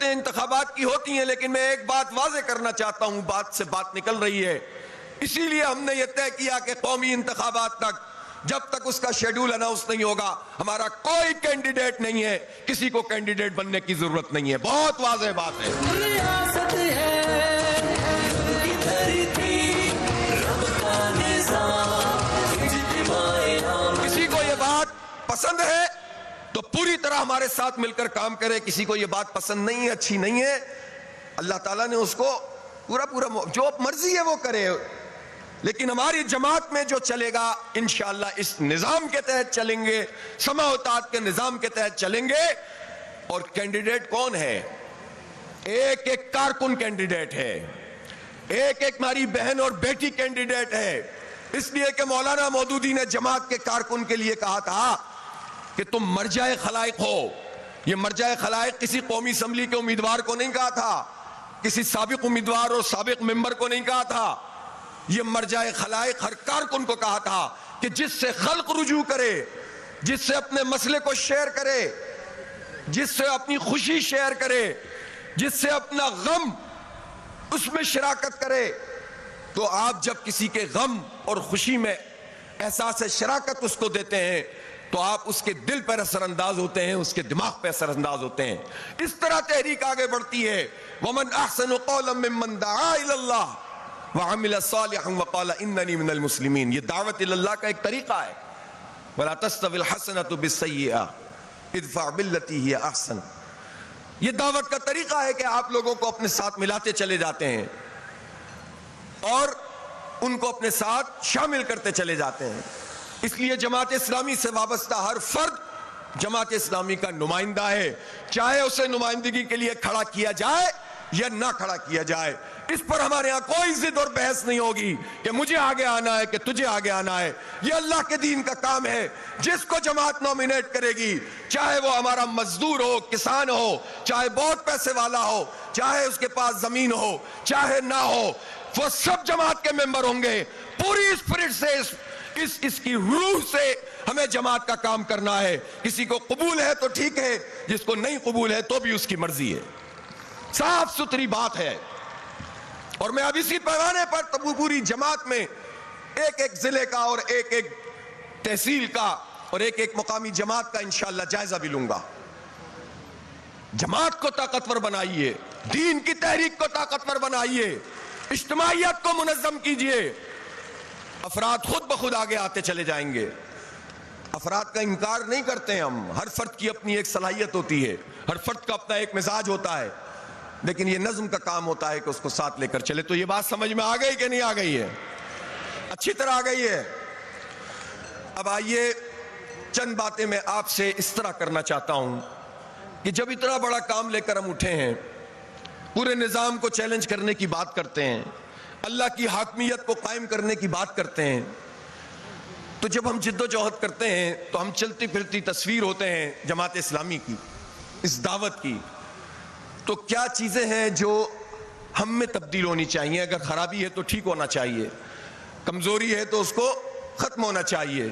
صورتیں انتخابات کی ہوتی ہیں، لیکن میں ایک بات واضح کرنا چاہتا ہوں، بات سے بات نکل رہی ہے، اسی لیے ہم نے یہ طے کیا کہ قومی انتخابات تک جب تک اس کا شیڈول اناؤنس نہیں ہوگا ہمارا کوئی کینڈیڈیٹ نہیں ہے، کسی کو کینڈیڈیٹ بننے کی ضرورت نہیں ہے. بہت واضح بات ہے. ریاست ہے کی دھرتی، رب کا نظام، کسی کو یہ بات پسند ہے تو پوری طرح ہمارے ساتھ مل کر کام کرے، کسی کو یہ بات پسند نہیں ہے، اچھی نہیں ہے، اللہ تعالیٰ نے اس کو پورا جو مرضی ہے وہ کرے، لیکن ہماری جماعت میں جو چلے گا انشاءاللہ اس نظام کے تحت چلیں گے، سماع و اطاعت کے نظام کے تحت چلیں گے. اور کینڈیڈیٹ کون ہے؟ ایک ایک کارکن کینڈیڈیٹ ہے، ایک ایک ہماری بہن اور بیٹی کینڈیڈیٹ ہے. اس لیے کہ مولانا مودودی نے جماعت کے کارکن کے لیے کہا تھا کہ تم مرجع خلائق ہو. یہ مرجع خلائق کسی قومی اسمبلی کے امیدوار کو نہیں کہا تھا، کسی سابق امیدوار اور سابق ممبر کو نہیں کہا تھا، یہ مرجع خلائق ہر کارکن کو کہا تھا کہ جس سے خلق رجوع کرے، جس سے اپنے مسئلے کو شیئر کرے، جس سے اپنی خوشی شیئر کرے، جس سے اپنا غم اس میں شراکت کرے. تو آپ جب کسی کے غم اور خوشی میں احساس شراکت اس کو دیتے ہیں تو آپ اس کے دل پر اثر انداز ہوتے ہیں، اس کے دماغ پہ اثر انداز ہوتے ہیں. اس طرح تحریک آگے بڑھتی ہے. وَمَنْ أَحْسَنُ قَوْلًا مِّمَّنْ دَعَا إِلَى اللَّهِ وَعَمِلَ صَالِحًا وَقَالَ إِنَّنِي مِنَ الْمُسْلِمِينَ. یہ دعوت اللہ کا ایک طریقہ ہے. وَلَا تَسْتَوِي الْحَسَنَةُ بِالسَّيِّئَةِ ادْفَعْ بِالَّتِي هِيَ أَحْسَنُ. یہ دعوت کا طریقہ ہے کہ آپ لوگوں کو اپنے ساتھ ملاتے چلے جاتے ہیں اور ان کو اپنے ساتھ شامل کرتے چلے جاتے ہیں. اس لیے جماعت اسلامی سے وابستہ ہر فرد جماعت اسلامی کا نمائندہ ہے، چاہے اسے نمائندگی کے لیے کھڑا کیا جائے یا نہ کھڑا کیا جائے. اس پر ہمارے ہاں کوئی ضد اور بحث نہیں ہوگی کہ مجھے آگے آنا ہے کہ تجھے آگے آنا ہے. یہ اللہ کے دین کا کام ہے. جس کو جماعت نومینیٹ کرے گی، چاہے وہ ہمارا مزدور ہو، کسان ہو، چاہے بہت پیسے والا ہو، چاہے اس کے پاس زمین ہو، چاہے نہ ہو، وہ سب جماعت کے ممبر ہوں گے. پوری اسپرٹ سے اس کی روح سے ہمیں جماعت کا کام کرنا ہے. کسی کو قبول ہے تو ٹھیک ہے، جس کو نہیں قبول ہے تو بھی اس کی مرضی ہے. صاف ستھری بات ہے. اور میں اب اسی پیمانے پر پوری جماعت میں ایک ایک ضلع کا اور ایک ایک تحصیل کا اور ایک ایک مقامی جماعت کا انشاءاللہ جائزہ بھی لوں گا. جماعت کو طاقتور بنائیے، دین کی تحریک کو طاقتور بنائیے، اجتماعیت کو منظم کیجئے. افراد خود بخود آگے آتے چلے جائیں گے. افراد کا انکار نہیں کرتے ہم، ہر فرد کی اپنی ایک صلاحیت ہوتی ہے، ہر فرد کا اپنا ایک مزاج ہوتا ہے، لیکن یہ نظم کا کام ہوتا ہے کہ اس کو ساتھ لے کر چلے. تو یہ بات سمجھ میں آ گئی کہ نہیں آ گئی ہے؟ اچھی طرح آ گئی ہے. اب آئیے چند باتیں میں آپ سے اس طرح کرنا چاہتا ہوں کہ جب اتنا بڑا کام لے کر ہم اٹھے ہیں، پورے نظام کو چیلنج کرنے کی بات کرتے ہیں، اللہ کی حاکمیت کو قائم کرنے کی بات کرتے ہیں، تو جب ہم جد و جہد کرتے ہیں تو ہم چلتی پھرتی تصویر ہوتے ہیں جماعت اسلامی کی، اس دعوت کی. تو کیا چیزیں ہیں جو ہم میں تبدیل ہونی چاہیے؟ اگر خرابی ہے تو ٹھیک ہونا چاہیے، کمزوری ہے تو اس کو ختم ہونا چاہیے.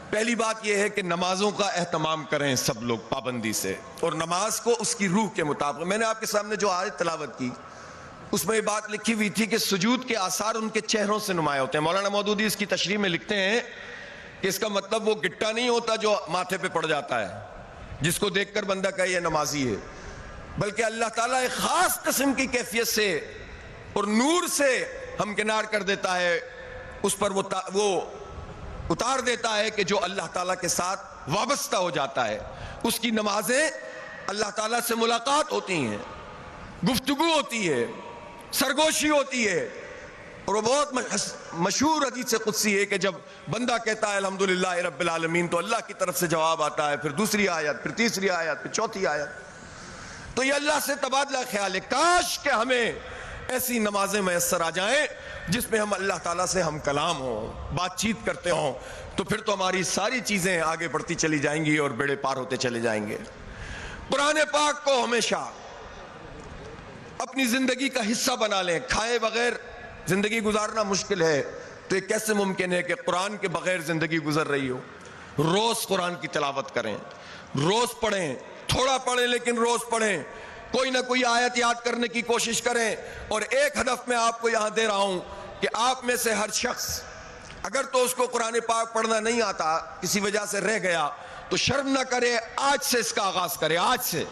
پہلی بات یہ ہے کہ نمازوں کا اہتمام کریں سب لوگ پابندی سے، اور نماز کو اس کی روح کے مطابق. میں نے آپ کے سامنے جو آیت تلاوت کی اس میں یہ بات لکھی ہوئی تھی کہ سجود کے آثار ان کے چہروں سے نمایاں ہوتے ہیں. مولانا مودودی اس کی تشریح میں لکھتے ہیں کہ اس کا مطلب وہ گٹا نہیں ہوتا جو ماتھے پہ پڑ جاتا ہے جس کو دیکھ کر بندہ کہے یہ نمازی ہے، بلکہ اللہ تعالیٰ ایک خاص قسم کی کیفیت سے اور نور سے ہمکنار کر دیتا ہے، اس پر وہ اتار دیتا ہے کہ جو اللہ تعالیٰ کے ساتھ وابستہ ہو جاتا ہے. اس کی نمازیں اللہ تعالیٰ سے ملاقات ہوتی ہیں، گفتگو ہوتی ہے، سرگوشی ہوتی ہے. اور وہ بہت مشہور حدیث قدسی ہے کہ جب بندہ کہتا ہے الحمدللہ رب العالمین تو اللہ کی طرف سے جواب آتا ہے، پھر دوسری آیت، پھر تیسری آیت، پھر چوتھی آیت. تو یہ اللہ سے تبادلہ خیال ہے. کاش کہ ہمیں ایسی نمازیں میسر آ جائیں جس میں ہم اللہ تعالیٰ سے ہم کلام ہوں، بات چیت کرتے ہوں، تو پھر تو ہماری ساری چیزیں آگے بڑھتی چلی جائیں گی اور بیڑے پار ہوتے چلے جائیں گے. قرآن پاک کو ہمیشہ اپنی زندگی کا حصہ بنا لیں. کھائے بغیر زندگی گزارنا مشکل ہے، تو یہ کیسے ممکن ہے کہ قرآن کے بغیر زندگی گزر رہی ہو؟ روز قرآن کی تلاوت کریں، روز پڑھیں، تھوڑا پڑھیں لیکن روز پڑھیں. کوئی نہ کوئی آیت یاد کرنے کی کوشش کریں. اور ایک ہدف میں آپ کو یہاں دے رہا ہوں کہ آپ میں سے ہر شخص اگر تو اس کو قرآن پاک پڑھنا نہیں آتا, کسی وجہ سے رہ گیا, تو شرم نہ کرے, آج سے اس کا آغاز کرے. آج سے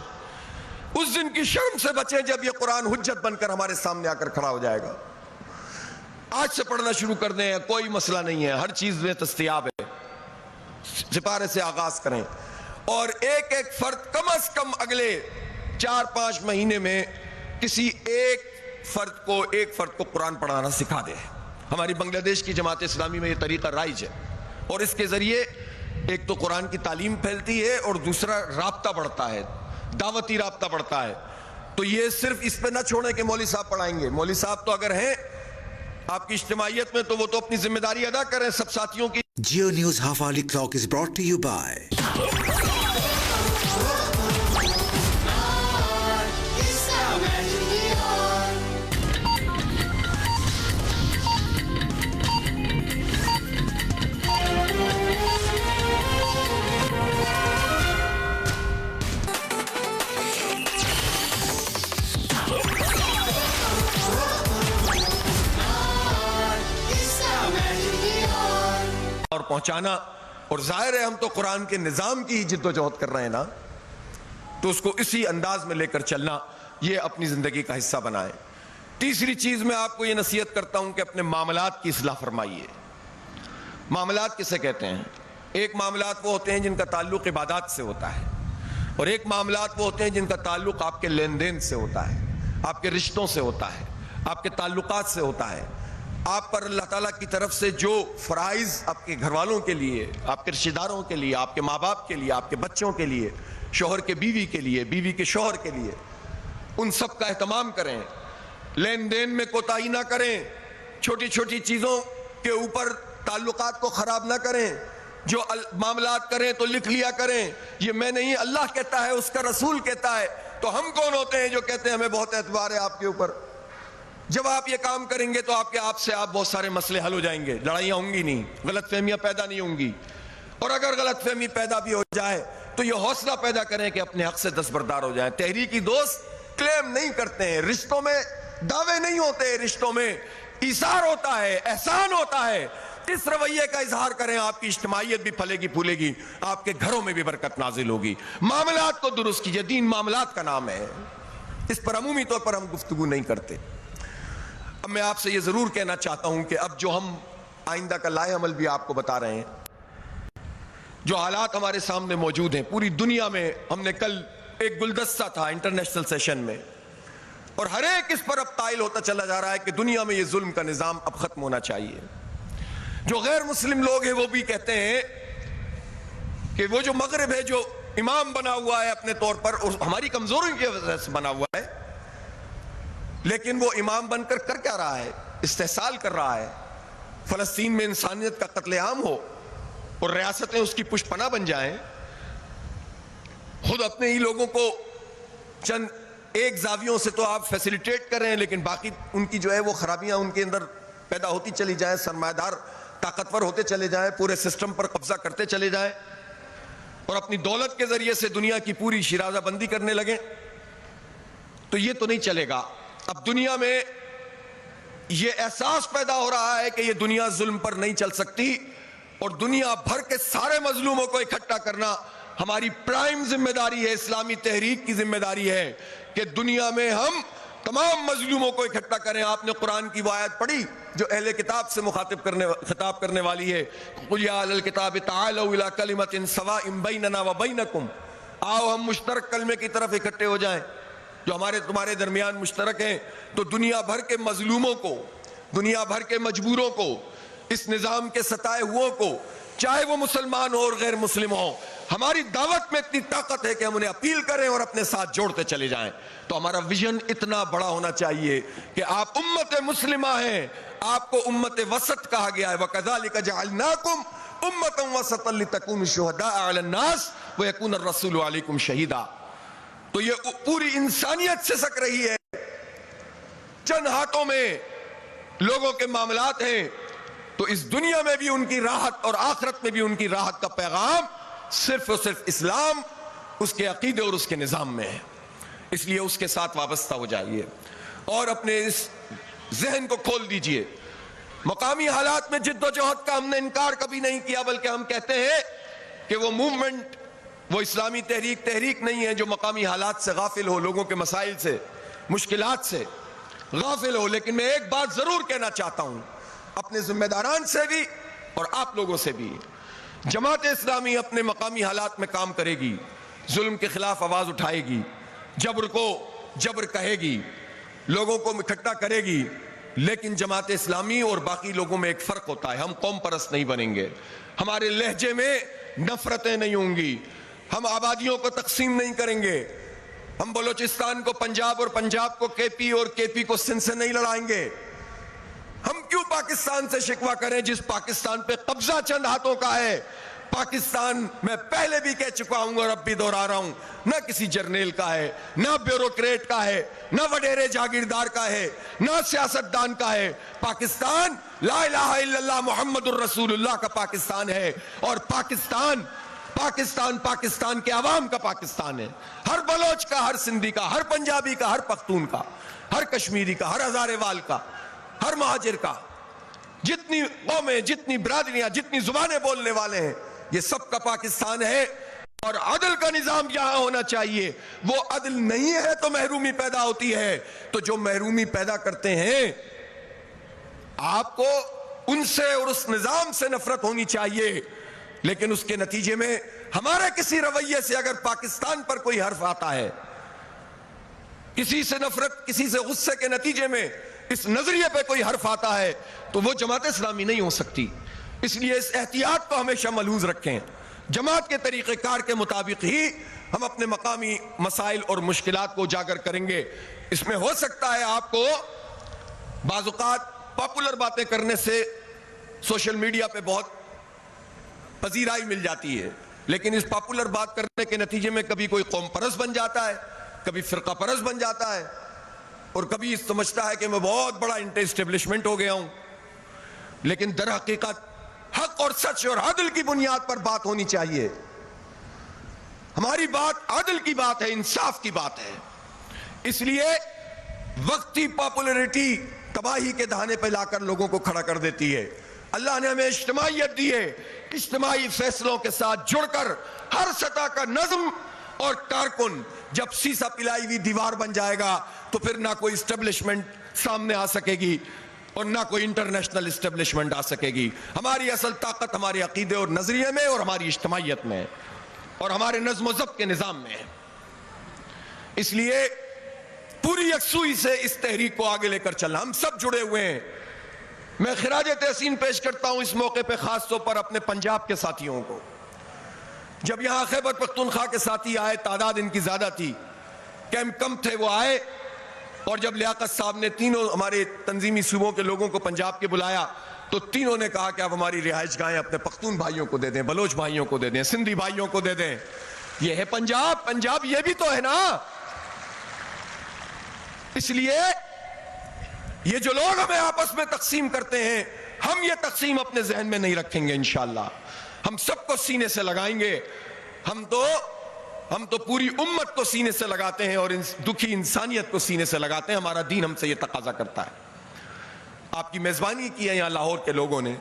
اس دن کی شرم سے بچیں جب یہ قرآن حجت بن کر ہمارے سامنے آ کر کھڑا ہو جائے گا. آج سے پڑھنا شروع کر دیں, کوئی مسئلہ نہیں ہے, ہر چیز میں دستیاب ہے. سپارے سے آغاز کریں, اور ایک ایک فرد کم از کم اگلے 4-5 مہینے میں کسی ایک فرد کو قرآن پڑھانا سکھا دے. ہماری بنگلہ دیش کی جماعت اسلامی میں یہ طریقہ رائج ہے, اور اس کے ذریعے ایک تو قرآن کی تعلیم پھیلتی ہے اور دوسرا رابطہ بڑھتا ہے, دعوتی رابطہ بڑھتا ہے. تو یہ صرف اس پہ نہ چھوڑیں کہ مولوی صاحب پڑھائیں گے. مولوی صاحب تو اگر ہیں آپ کی اجتماعیت میں تو وہ تو اپنی ذمہ داری ادا کریں سب ساتھیوں کی. Geo News Half Hourly Clock is brought to you by اور پہنچانا. اور ظاہر ہے ہم تو قرآن کے نظام کی جد و جہد کر رہے ہیں نا, تو اس کو اسی انداز میں لے کر چلنا, یہ اپنی زندگی کا حصہ بنائیں. تیسری چیز میں آپ کو یہ نصیحت کرتا ہوں کہ اپنے معاملات کی اصلاح فرمائیے. معاملات کسے کہتے ہیں؟ ایک معاملات وہ ہوتے ہیں جن کا تعلق عبادات سے ہوتا ہے, اور ایک معاملات وہ ہوتے ہیں جن کا تعلق آپ کے لین دین سے ہوتا ہے, آپ کے رشتوں سے ہوتا ہے, آپ کے تعلقات سے ہوتا ہے. آپ پر اللہ تعالیٰ کی طرف سے جو فرائض آپ کے گھر والوں کے لیے, آپ کے رشتہ داروں کے لیے, آپ کے ماں باپ کے لیے, آپ کے بچوں کے لیے, شوہر کے بیوی کے لیے, بیوی کے شوہر کے لیے, ان سب کا اہتمام کریں. لین دین میں کوتاہی نہ کریں, چھوٹی چھوٹی چیزوں کے اوپر تعلقات کو خراب نہ کریں. جو معاملات کریں تو لکھ لیا کریں, یہ میں نہیں, اللہ کہتا ہے, اس کا رسول کہتا ہے. تو ہم کون ہوتے ہیں جو کہتے ہیں ہمیں بہت اعتبار ہے آپ کے اوپر؟ جب آپ یہ کام کریں گے تو آپ سے بہت سارے مسئلے حل ہو جائیں گے, لڑائیاں ہوں گی نہیں, غلط فہمیاں پیدا نہیں ہوں گی. اور اگر غلط فہمی پیدا بھی ہو جائے تو یہ حوصلہ پیدا کریں کہ اپنے حق سے دستبردار ہو جائیں. تحریکی دوست کلیم نہیں کرتے ہیں, رشتوں میں دعوے نہیں ہوتے, رشتوں میں ایثار ہوتا ہے, احسان ہوتا ہے. اس رویے کا اظہار کریں, آپ کی اجتماعیت بھی پھلے گی پھولے گی, آپ کے گھروں میں بھی برکت نازل ہوگی. معاملات کو درست کیجئے, دین معاملات کا نام ہے, اس پر عمومی طور پر ہم گفتگو نہیں کرتے. اب میں آپ سے یہ ضرور کہنا چاہتا ہوں کہ اب جو ہم آئندہ کا لائحہ عمل بھی آپ کو بتا رہے ہیں, جو حالات ہمارے سامنے موجود ہیں پوری دنیا میں, ہم نے کل ایک گلدستہ تھا انٹرنیشنل سیشن میں, اور ہر ایک اس پر اب قائل ہوتا چلا جا رہا ہے کہ دنیا میں یہ ظلم کا نظام اب ختم ہونا چاہیے. جو غیر مسلم لوگ ہیں وہ بھی کہتے ہیں کہ وہ جو مغرب ہے جو امام بنا ہوا ہے اپنے طور پر, ہماری کمزوری کی وجہ سے بنا ہوا ہے, لیکن وہ امام بن کر کیا رہا ہے؟ استحصال کر رہا ہے. فلسطین میں انسانیت کا قتل عام ہو اور ریاستیں اس کی پشت پناہ بن جائیں, خود اپنے ہی لوگوں کو چند ایک زاویوں سے تو آپ فیسیلیٹیٹ کر رہے ہیں, لیکن باقی ان کی جو ہے وہ خرابیاں ان کے اندر پیدا ہوتی چلی جائیں, سرمایہ دار طاقتور ہوتے چلے جائیں, پورے سسٹم پر قبضہ کرتے چلے جائیں, اور اپنی دولت کے ذریعے سے دنیا کی پوری شیرازہ بندی کرنے لگیں, تو یہ تو نہیں چلے گا. اب دنیا میں یہ احساس پیدا ہو رہا ہے کہ یہ دنیا ظلم پر نہیں چل سکتی, اور دنیا بھر کے سارے مظلوموں کو اکٹھا کرنا ہماری پرائم ذمہ داری ہے, اسلامی تحریک کی ذمہ داری ہے کہ دنیا میں ہم تمام مظلوموں کو اکٹھا کریں. آپ نے قرآن کی وہ آیت پڑھی جو اہل کتاب سے خطاب کرنے والی ہے, قُلْ يَا أَهْلَ الْكِتَابِ تَعَالَوْا إِلَىٰ كَلِمَةٍ سَوَاءٍ بَيْنَنَا وَبَيْنَكُمْ, آؤ ہم مشترک کلمے کی طرف اکٹھے ہو جائیں جو تمہارے درمیان مشترک ہیں. تو دنیا بھر کے مظلوموں کو, دنیا بھر کے مجبوروں کو, اس نظام کے ستائے ہوئوں کو, چاہے وہ مسلمان ہو اور غیر مسلم ہو, ہماری دعوت میں اتنی طاقت ہے کہ ہم انہیں اپیل کریں اور اپنے ساتھ جوڑتے چلے جائیں. تو ہمارا ویژن اتنا بڑا ہونا چاہیے کہ آپ امت مسلمہ ہیں, آپ کو امت وسط کہا گیا ہے, وَكَذَلِكَ جَعَلْنَاكُمْ أُمَّةً وَسَطًا لِتَكُونُوا شُهَدَاءَ عَلَى النَّاسِ وَيَكُونَ الرَّسُولُ عَلَيْكُمْ شَهِيدًا. تو یہ پوری انسانیت سے سک رہی ہے, چند ہاتھوں میں لوگوں کے معاملات ہیں, تو اس دنیا میں بھی ان کی راحت اور آخرت میں بھی ان کی راحت کا پیغام صرف اور صرف اسلام, اس کے عقیدے اور اس کے نظام میں ہے. اس لیے اس کے ساتھ وابستہ ہو جائیے اور اپنے اس ذہن کو کھول دیجئے. مقامی حالات میں جد و جہد کا ہم نے انکار کبھی نہیں کیا، بلکہ ہم کہتے ہیں کہ وہ موومنٹ، وہ اسلامی تحریک نہیں ہے جو مقامی حالات سے غافل ہو، لوگوں کے مسائل سے، مشکلات سے غافل ہو. لیکن میں ایک بات ضرور کہنا چاہتا ہوں اپنے ذمہ داران سے بھی اور آپ لوگوں سے بھی. جماعت اسلامی اپنے مقامی حالات میں کام کرے گی، ظلم کے خلاف آواز اٹھائے گی، جبر کو جبر کہے گی، لوگوں کو اکٹھا کرے گی. لیکن جماعت اسلامی اور باقی لوگوں میں ایک فرق ہوتا ہے، ہم قوم پرست نہیں بنیں گے، ہمارے لہجے میں نفرتیں نہیں ہوں گی، ہم آبادیوں کو تقسیم نہیں کریں گے، ہم بلوچستان کو پنجاب اور پنجاب کو کے پی اور کے پی کو سندھ سے نہیں لڑائیں گے. ہم کیوں پاکستان سے شکوہ کریں جس پاکستان پہ قبضہ چند ہاتھوں کا ہے؟ پاکستان میں پہلے بھی کہہ چکا ہوں اور اب بھی دہرا رہا ہوں، نہ کسی جرنیل کا ہے، نہ بیوروکریٹ کا ہے، نہ وڈیرے جاگیردار کا ہے، نہ سیاستدان کا ہے. پاکستان لا الہ الا اللہ محمد الرسول اللہ کا پاکستان ہے، اور پاکستان کے عوام کا پاکستان ہے. ہر بلوچ کا، ہر سندھی کا، ہر پنجابی کا، ہر پختون کا، ہر کشمیری کا، ہر ہزارے وال کا، ہر مہاجر کا، جتنی قومیں، جتنی برادریاں، جتنی زبانیں بولنے والے ہیں، یہ سب کا پاکستان ہے. اور عدل کا نظام یہاں ہونا چاہیے. وہ عدل نہیں ہے تو محرومی پیدا ہوتی ہے. تو جو محرومی پیدا کرتے ہیں، آپ کو ان سے اور اس نظام سے نفرت ہونی چاہیے. لیکن اس کے نتیجے میں ہمارے کسی رویے سے اگر پاکستان پر کوئی حرف آتا ہے، کسی سے نفرت، کسی سے غصے کے نتیجے میں اس نظریے پہ کوئی حرف آتا ہے، تو وہ جماعت اسلامی نہیں ہو سکتی. اس لیے اس احتیاط کو ہمیشہ ملحوظ رکھیں. جماعت کے طریقہ کار کے مطابق ہی ہم اپنے مقامی مسائل اور مشکلات کو اجاگر کریں گے. اس میں ہو سکتا ہے آپ کو بعض اوقات پاپولر باتیں کرنے سے سوشل میڈیا پہ بہت پذیرائی مل جاتی ہے، لیکن اس پاپولر بات کرنے کے نتیجے میں کبھی کوئی قوم پرست بن جاتا ہے، کبھی فرقہ پرست بن جاتا ہے، اور کبھی سمجھتا ہے کہ میں بہت بڑا انٹر اسٹیبلشمنٹ ہو گیا ہوں. لیکن در حقیقت حق اور سچ اور عدل کی بنیاد پر بات ہونی چاہیے. ہماری بات عدل کی بات ہے، انصاف کی بات ہے. اس لیے وقتی پاپولرٹی تباہی کے دہانے پہ لا کر لوگوں کو کھڑا کر دیتی ہے. اللہ نے ہمیں اجتماعیت دی ہے. اجتماعی فیصلوں کے ساتھ جڑ کر ہر سطح کا نظم اور کارکن جب سیسا پلائی ہوئی دیوار بن جائے گا تو پھر نہ کوئی اسٹیبلشمنٹ سامنے آ سکے گی اور نہ کوئی انٹرنیشنل اسٹیبلشمنٹ آ سکے گی. ہماری اصل طاقت ہمارے عقیدے اور نظریے میں اور ہماری اجتماعیت میں اور ہمارے نظم و ضبط کے نظام میں ہے. اس لیے پوری یکسوئی سے اس تحریک کو آگے لے کر چلنا. ہم سب جڑے ہوئے ہیں. میں خراج تحسین پیش کرتا ہوں اس موقع پہ خاص طور پر اپنے پنجاب کے ساتھیوں کو. جب یہاں خیبر پختونخوا کے ساتھی آئے، تعداد ان کی زیادہ تھی، کیمپ کم تھے، وہ آئے، اور جب لیاقت صاحب نے تینوں ہمارے تنظیمی صوبوں کے لوگوں کو پنجاب کے بلایا تو تینوں نے کہا کہ آپ ہماری رہائش گاہیں اپنے پختون بھائیوں کو دے دیں، بلوچ بھائیوں کو دے دیں، سندھی بھائیوں کو دے دیں. یہ ہے پنجاب. پنجاب یہ بھی تو ہے نا. اس لیے یہ جو لوگ ہمیں آپس میں تقسیم کرتے ہیں، ہم یہ تقسیم اپنے ذہن میں نہیں رکھیں گے. انشاءاللہ ہم سب کو سینے سے لگائیں گے. ہم تو پوری امت کو سینے سے لگاتے ہیں اور دکھی انسانیت کو سینے سے لگاتے ہیں. ہمارا دین ہم سے یہ تقاضا کرتا ہے. آپ کی میزبانی کی ہے یہاں لاہور کے لوگوں نے.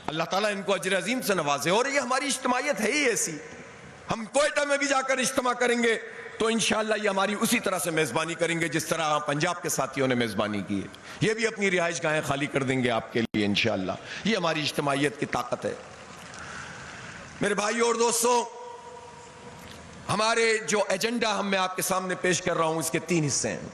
اللہ تعالیٰ ان کو اجر عظیم سے نوازے. اور یہ ہماری اجتماعیت ہے ہی ایسی. ہم کوئٹہ میں بھی جا کر اجتماع کریں گے تو انشاءاللہ یہ ہماری اسی طرح سے میزبانی کریں گے جس طرح پنجاب کے ساتھیوں نے میزبانی کی ہے. یہ بھی اپنی رہائش گاہیں خالی کر دیں گے آپ کے لیے انشاءاللہ. یہ ہماری اجتماعیت کی طاقت ہے. میرے بھائیو اور دوستوں، ہمارے جو ایجنڈا میں آپ کے سامنے پیش کر رہا ہوں اس کے 3 حصے ہیں.